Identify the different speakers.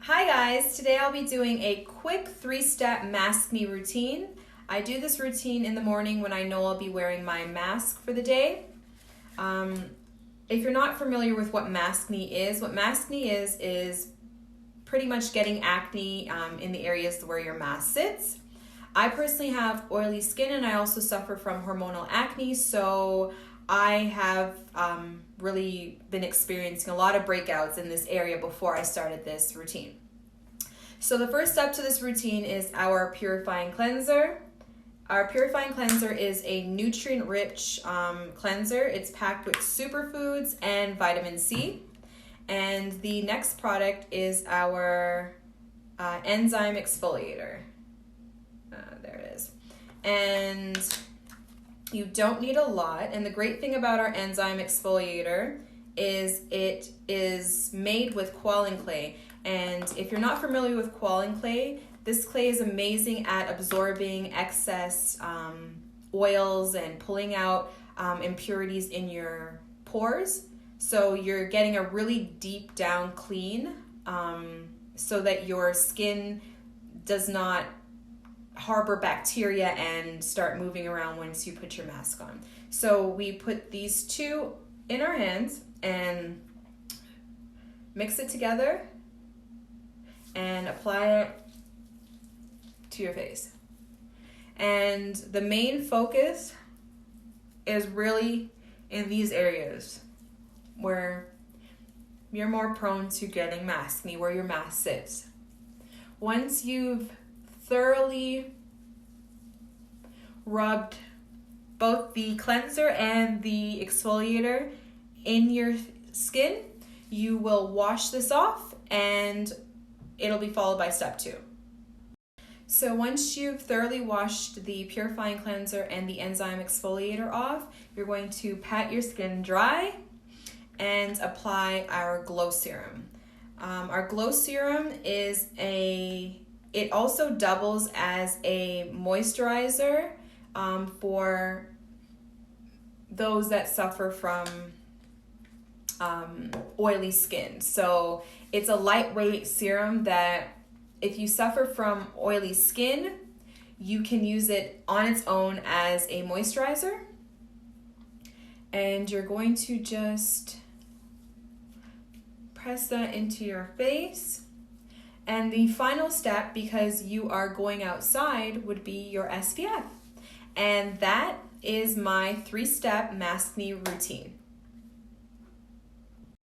Speaker 1: Hi guys, today I'll be doing a quick 3-step Maskne routine. I do this routine in the morning when I know I'll be wearing my mask for the day. If you're not familiar with what Maskne is pretty much getting acne in the areas where your mask sits. I personally have oily skin and I also suffer from hormonal acne, so I have really been experiencing a lot of breakouts in this area before I started this routine. So the first step to this routine is our purifying cleanser. Our purifying cleanser is a nutrient-rich cleanser. It's packed with superfoods and vitamin C. And the next product is our enzyme exfoliator. There it is. And you don't need a lot, and the great thing about our enzyme exfoliator is it is made with kaolin clay. And if you're not familiar with kaolin clay, this clay is amazing at absorbing excess oils and pulling out impurities in your pores. So you're getting a really deep down clean so that your skin does not harbor bacteria and start moving around once you put your mask on. So we put these two in our hands and mix it together and apply it to your face. And the main focus is really in these areas where you're more prone to getting maskne, where your mask sits. Once you've thoroughly rubbed both the cleanser and the exfoliator in your skin, you will wash this off and it'll be followed by step 2. So once you've thoroughly washed the purifying cleanser and the enzyme exfoliator off, you're going to pat your skin dry and apply our glow serum. Our glow serum it also doubles as a moisturizer for those that suffer from oily skin. So it's a lightweight serum that if you suffer from oily skin, you can use it on its own as a moisturizer. And you're going to just press that into your face. And the final step, because you are going outside, would be your SPF. And that is my 3-step Maskne routine.